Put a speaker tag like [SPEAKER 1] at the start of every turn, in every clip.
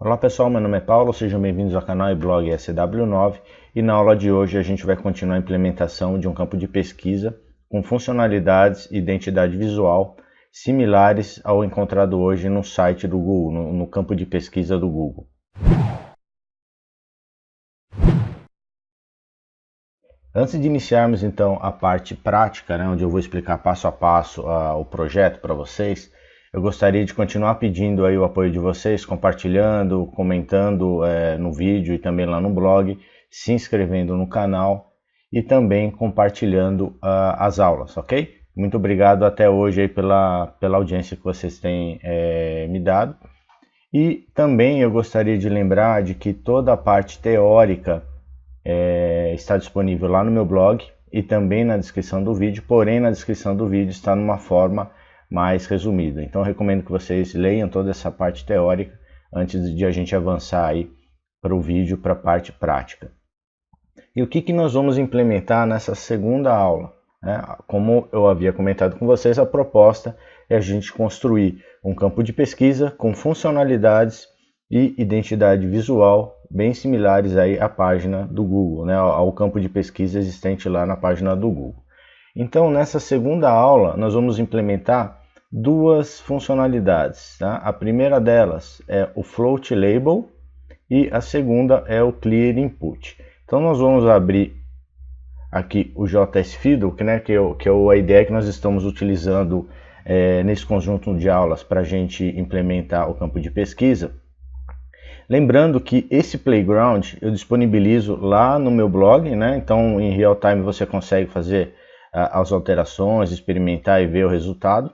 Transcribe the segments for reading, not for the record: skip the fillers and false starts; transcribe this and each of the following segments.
[SPEAKER 1] Olá pessoal, meu nome é Paulo, sejam bem-vindos ao canal e blog SW9 e na aula de hoje a gente vai continuar a implementação de um campo de pesquisa com funcionalidades e identidade visual similares ao encontrado hoje no site do Google, no campo de pesquisa do Google. Antes de iniciarmos então a parte prática, onde eu vou explicar passo a passo o projeto para vocês, eu gostaria de continuar pedindo aí o apoio de vocês, compartilhando, comentando no vídeo e também lá no blog, se inscrevendo no canal e também compartilhando as aulas, ok? Muito obrigado até hoje aí pela audiência que vocês têm me dado. E também eu gostaria de lembrar de que toda a parte teórica está disponível lá no meu blog e também na descrição do vídeo, porém na descrição do vídeo está numa forma mais resumida. Então eu recomendo que vocês leiam toda essa parte teórica antes de a gente avançar aí para o vídeo, para a parte prática. E o que nós vamos implementar nessa segunda aula? Como eu havia comentado com vocês, a proposta é a gente construir um campo de pesquisa com funcionalidades e identidade visual bem similares aí à página do Google, ao campo de pesquisa existente lá na página do Google. Então, nessa segunda aula, nós vamos implementar duas funcionalidades. A primeira delas é o Float Label e a segunda é o Clear Input. Então, nós vamos abrir aqui o JS Fiddle, que é a ideia que nós estamos utilizando nesse conjunto de aulas para a gente implementar o campo de pesquisa. Lembrando que esse playground eu disponibilizo lá no meu blog, então em real time você consegue fazer as alterações, experimentar e ver o resultado.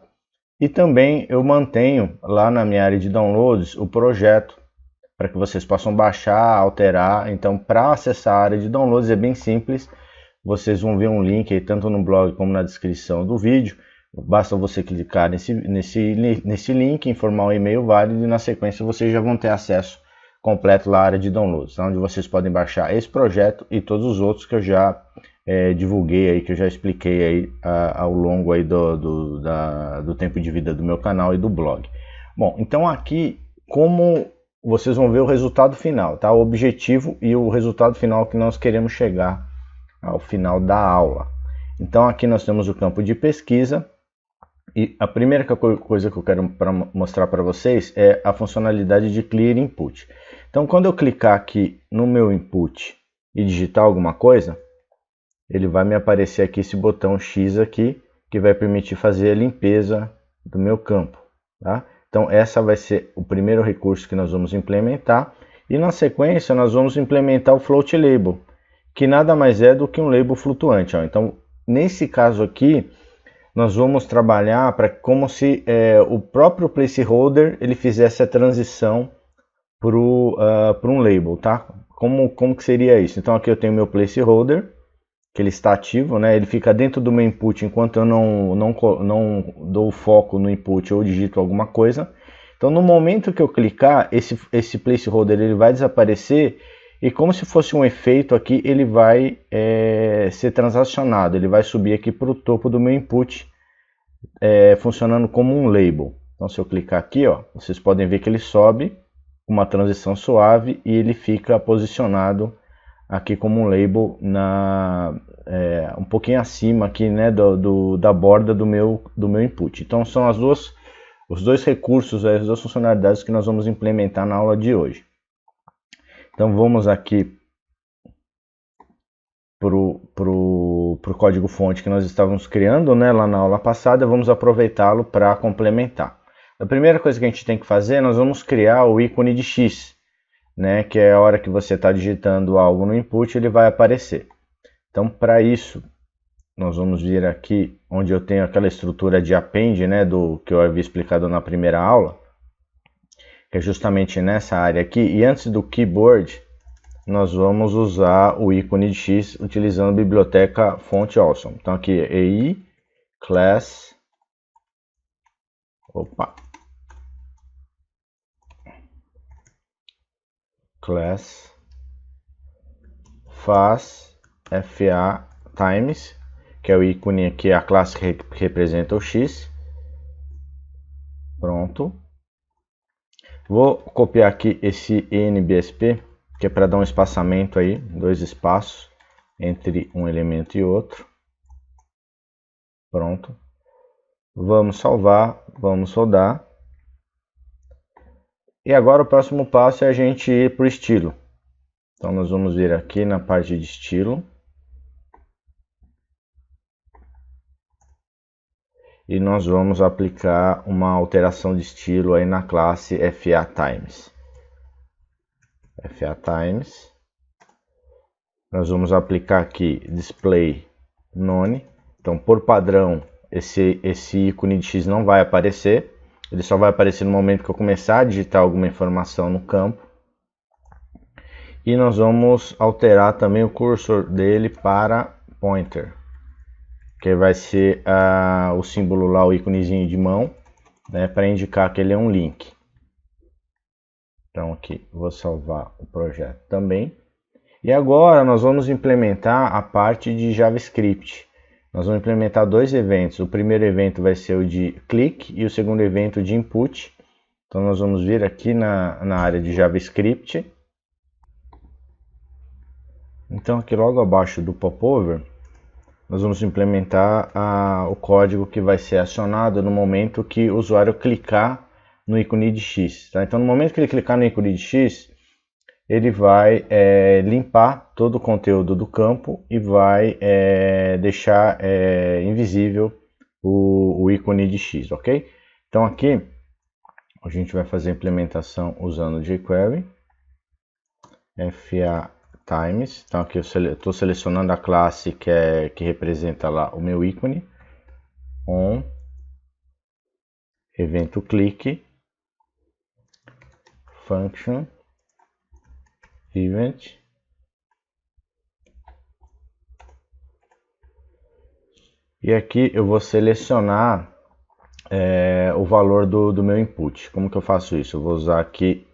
[SPEAKER 1] E também eu mantenho lá na minha área de downloads o projeto para que vocês possam baixar, alterar. Então, para acessar a área de downloads é bem simples. Vocês vão ver um link aí tanto no blog como na descrição do vídeo. Basta você clicar nesse link, informar um e-mail válido e na sequência vocês já vão ter acesso completo lá à área de downloads, onde vocês podem baixar esse projeto e todos os outros que eu já divulguei aí, que eu já expliquei aí ao longo aí do tempo de vida do meu canal e do blog. Bom, então aqui como vocês vão ver o resultado final, tá? O objetivo e o resultado final que nós queremos chegar ao final da aula. Então aqui nós temos o campo de pesquisa e a primeira coisa que eu quero mostrar para vocês é a funcionalidade de Clear Input. Então quando eu clicar aqui no meu input e digitar alguma coisa, ele vai me aparecer aqui esse botão X aqui, que vai permitir fazer a limpeza do meu campo. Tá? Então essa vai ser o primeiro recurso que nós vamos implementar. E na sequência nós vamos implementar o Float Label, que nada mais é do que um label flutuante. Então nesse caso aqui, nós vamos trabalhar para como se o próprio placeholder ele fizesse a transição para um label. Tá? Como que seria isso? Então aqui eu tenho meu placeholder, que ele está ativo, ele fica dentro do meu input enquanto eu não dou foco no input ou digito alguma coisa. Então no momento que eu clicar, esse placeholder ele vai desaparecer e como se fosse um efeito aqui, ele vai ser transacionado, ele vai subir aqui para o topo do meu input, funcionando como um label. Então se eu clicar aqui, vocês podem ver que ele sobe, uma transição suave e ele fica posicionado aqui como um label um pouquinho acima aqui, da borda do meu input. Então são os dois recursos, as duas funcionalidades que nós vamos implementar na aula de hoje. Então vamos aqui pro código fonte que nós estávamos criando, lá na aula passada. Vamos aproveitá-lo para complementar. A primeira coisa que a gente tem que fazer, nós vamos criar o ícone de X, que é a hora que você está digitando algo no input, ele vai aparecer. Então, para isso, nós vamos vir aqui onde eu tenho aquela estrutura de append, do que eu havia explicado na primeira aula, que é justamente nessa área aqui. E antes do keyboard, nós vamos usar o ícone de X utilizando a biblioteca Font Awesome. Então aqui é EI class, class faz FA times, que é o ícone aqui, a classe que representa o X. Pronto. Vou copiar aqui esse NBSP, que é para dar um espaçamento aí, 2 espaços entre um elemento e outro. Pronto. Vamos salvar, vamos rodar. E agora o próximo passo é a gente ir para o estilo. Então nós vamos vir aqui na parte de estilo. E nós vamos aplicar uma alteração de estilo aí na classe FA_Times. FA_Times. Nós vamos aplicar aqui display none. Então, por padrão, esse ícone de X não vai aparecer. Ele só vai aparecer no momento que eu começar a digitar alguma informação no campo. E nós vamos alterar também o cursor dele para pointer, que vai ser o símbolo lá, o íconezinho de mão, né, para indicar que ele é um link. Então aqui vou salvar o projeto também. E agora nós vamos implementar a parte de JavaScript. Nós vamos implementar 2 eventos. O primeiro evento vai ser o de click e o segundo evento de input. Então nós vamos vir aqui na área de JavaScript. Então aqui logo abaixo do popover, nós vamos implementar o código que vai ser acionado no momento que o usuário clicar no ícone de X. Tá? Então no momento que ele clicar no ícone de X, ele vai limpar todo o conteúdo do campo e vai deixar invisível o ícone de X, ok? Então aqui a gente vai fazer a implementação usando jQuery, FA_Times. Então aqui eu estou selecionando a classe que representa lá o meu ícone, on, evento click, function, event, e aqui eu vou selecionar o valor do meu input. Como que eu faço isso? Eu vou usar aqui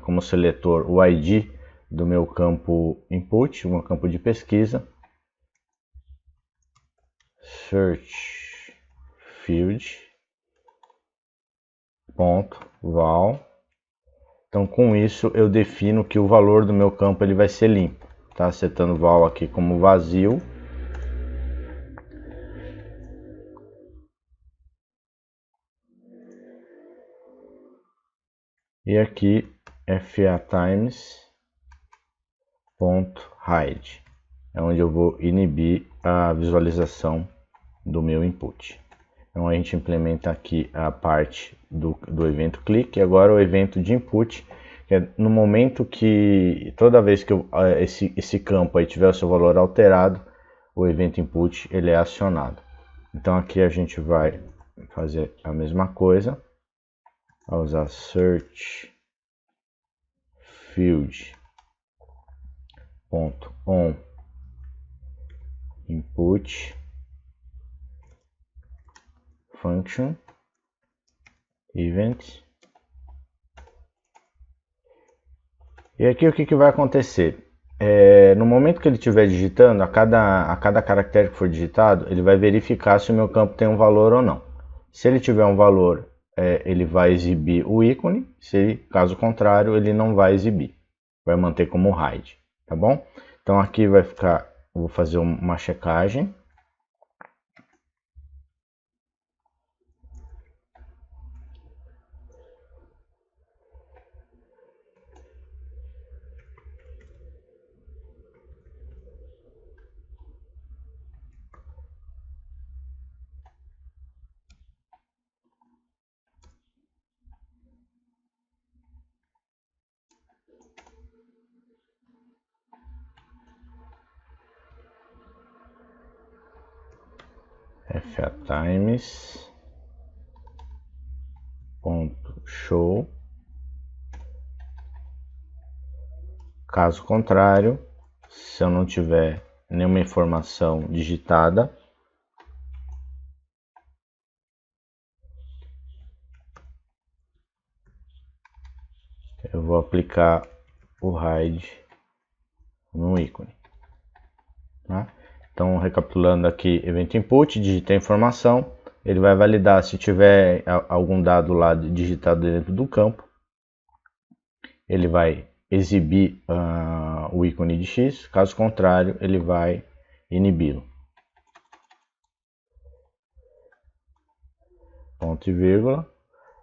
[SPEAKER 1] como seletor o ID do meu campo input, o meu campo de pesquisa, search field .val. Então com isso eu defino que o valor do meu campo ele vai ser limpo, tá? Setando val aqui como vazio. E aqui FA_Times.hide é onde eu vou inibir a visualização do meu input. Então a gente implementa aqui a parte do evento click. E agora o evento de input, que é no momento que toda vez que esse campo aí tiver o seu valor alterado, o evento input ele é acionado. Então aqui a gente vai fazer a mesma coisa, a usar search field .on input function event. E aqui o que vai acontecer? No momento que ele estiver digitando, a cada caractere que for digitado, ele vai verificar se o meu campo tem um valor ou não. Se ele tiver um valor, ele vai exibir o ícone. Se caso contrário, ele não vai exibir, vai manter como hide, tá bom? Então aqui vai ficar, eu vou fazer uma checagem. FA_Times.show. Caso contrário, se eu não tiver nenhuma informação digitada, eu vou aplicar o hide no ícone, tá? Então, recapitulando aqui, evento input, digitei a informação, ele vai validar se tiver algum dado lá digitado dentro do campo. ele vai exibir o ícone de X, caso contrário, ele vai inibi-lo. Ponto e vírgula.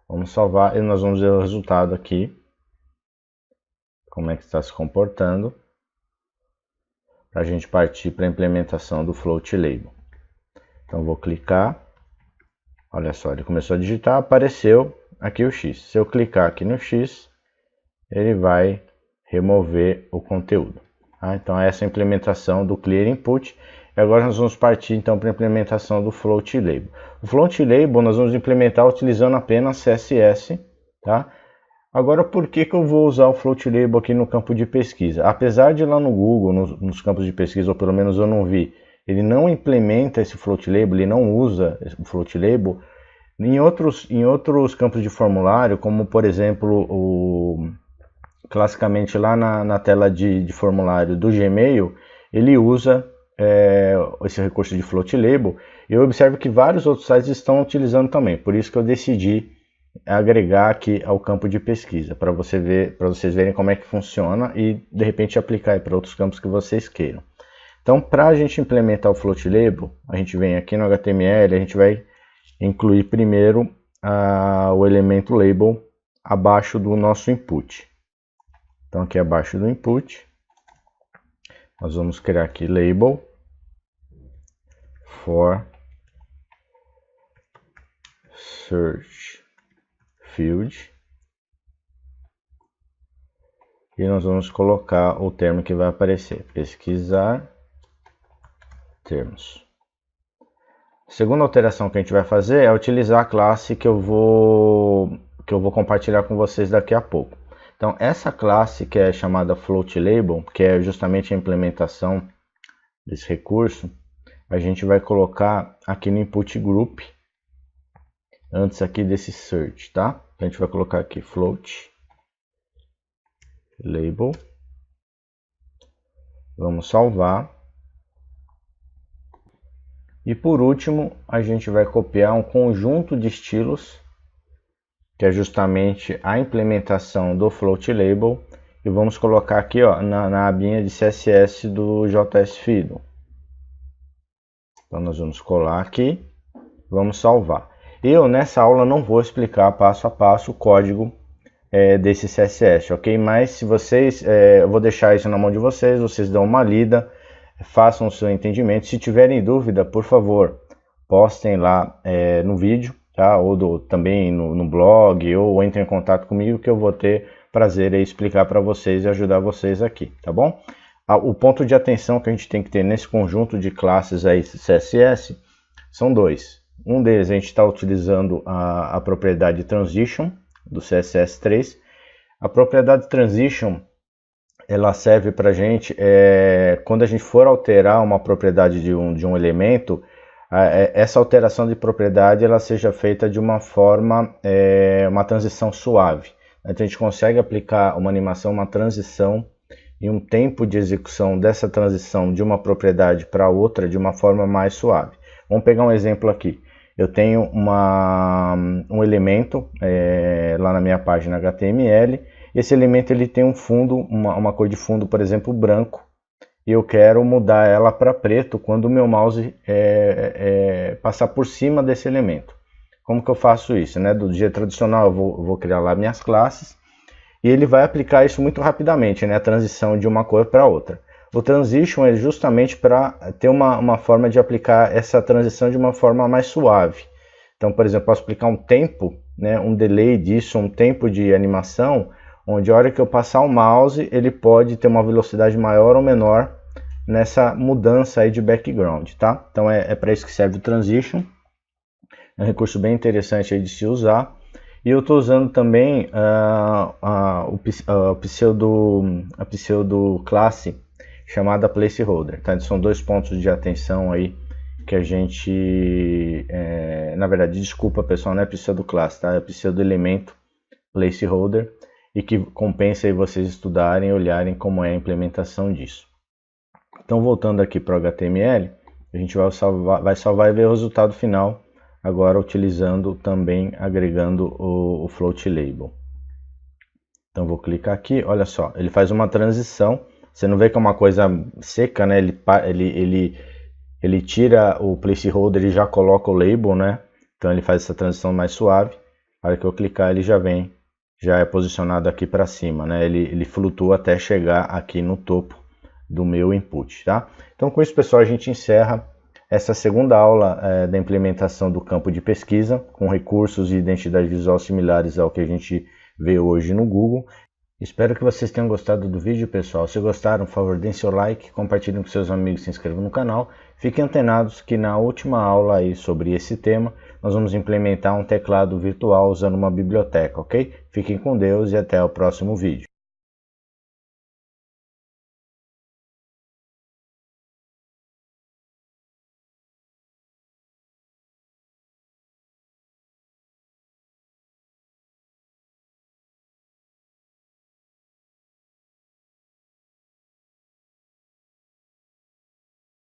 [SPEAKER 1] Vamos salvar e nós vamos ver o resultado aqui. Como é que está se comportando. Para a gente partir para a implementação do float label. Então vou clicar. Olha só, ele começou a digitar, apareceu aqui o X. Se eu clicar aqui no X, ele vai remover o conteúdo. Tá? Então essa é a implementação do Clear Input. E agora nós vamos partir então para a implementação do Float Label. O Float Label nós vamos implementar utilizando apenas CSS. Tá? Agora por que eu vou usar o Float Label aqui no campo de pesquisa? Apesar de lá no Google, nos campos de pesquisa, ou pelo menos eu não vi, ele não implementa esse Float Label, ele não usa o Float Label. Em outros campos de formulário, como por exemplo, classicamente lá na tela de formulário do Gmail, ele usa esse recurso de Float Label. Eu observo que vários outros sites estão utilizando também, por isso que eu decidi agregar aqui ao campo de pesquisa, para vocês verem como é que funciona e de repente aplicar para outros campos que vocês queiram. Então, para a gente implementar o Float Label, a gente vem aqui no HTML, a gente vai incluir primeiro o elemento label abaixo do nosso input. Então aqui abaixo do input, nós vamos criar aqui label for search field. E nós vamos colocar o termo que vai aparecer, pesquisar termos. A segunda alteração que a gente vai fazer é utilizar a classe que eu vou compartilhar com vocês daqui a pouco. Então essa classe que é chamada Float Label, que é justamente a implementação desse recurso, a gente vai colocar aqui no input group, antes aqui desse search, tá? Então a gente vai colocar aqui Float Label, vamos salvar. E por último, a gente vai copiar um conjunto de estilos, que é justamente a implementação do Float Label, e vamos colocar aqui ó, na abinha de CSS do JS Fiddle. Então nós vamos colar aqui, vamos salvar. Eu nessa aula não vou explicar passo a passo o código desse CSS, ok? Mas se vocês, eu vou deixar isso na mão de vocês, vocês dão uma lida, façam o seu entendimento. Se tiverem dúvida, por favor, postem lá no vídeo, tá? Ou também no blog, ou entrem em contato comigo que eu vou ter prazer em explicar para vocês e ajudar vocês aqui, tá bom? O ponto de atenção que a gente tem que ter nesse conjunto de classes aí CSS são dois. Um deles a gente está utilizando a propriedade Transition do CSS3. A propriedade Transition ela serve para a gente, quando a gente for alterar uma propriedade de um elemento, essa alteração de propriedade ela seja feita de uma forma, uma transição suave. Então a gente consegue aplicar uma animação, uma transição e um tempo de execução dessa transição de uma propriedade para outra de uma forma mais suave. Vamos pegar um exemplo aqui. Eu tenho um elemento lá na minha página HTML. Esse elemento ele tem um fundo, uma cor de fundo, por exemplo, branco, e eu quero mudar ela para preto quando o meu mouse passar por cima desse elemento. Como que eu faço isso? Né? Do jeito tradicional eu vou criar lá minhas classes, e ele vai aplicar isso muito rapidamente, né? A transição de uma cor para outra. O Transition é justamente para ter uma forma de aplicar essa transição de uma forma mais suave. Então, por exemplo, posso aplicar um tempo, né? Um delay disso, um tempo de animação, onde a hora que eu passar o mouse, ele pode ter uma velocidade maior ou menor nessa mudança aí de background, tá? Então é para isso que serve o Transition. É um recurso bem interessante aí de se usar. E eu estou usando também a pseudo classe chamada Placeholder, tá? São dois pontos de atenção aí que a gente, na verdade, desculpa pessoal, não é pseudo classe, tá? É pseudo elemento Placeholder, e que compensa aí vocês estudarem e olharem como é a implementação disso. Então voltando aqui para o HTML, a gente vai salvar e ver o resultado final, agora utilizando também, agregando o Float Label. Então vou clicar aqui, olha só, ele faz uma transição. Você não vê que é uma coisa seca, né? Ele tira o placeholder e já coloca o label, né? Então ele faz essa transição mais suave. A hora que eu clicar ele já vem, já é posicionado aqui para cima, né? Ele flutua até chegar aqui no topo do meu input, tá? Então com isso, pessoal, a gente encerra essa segunda aula da implementação do campo de pesquisa com recursos de identidade visual similares ao que a gente vê hoje no Google. Espero que vocês tenham gostado do vídeo, pessoal. Se gostaram, por favor, deem seu like, compartilhem com seus amigos, se inscrevam no canal. Fiquem antenados que na última aula aí sobre esse tema, nós vamos implementar um teclado virtual usando uma biblioteca, ok? Fiquem com Deus e até o próximo vídeo.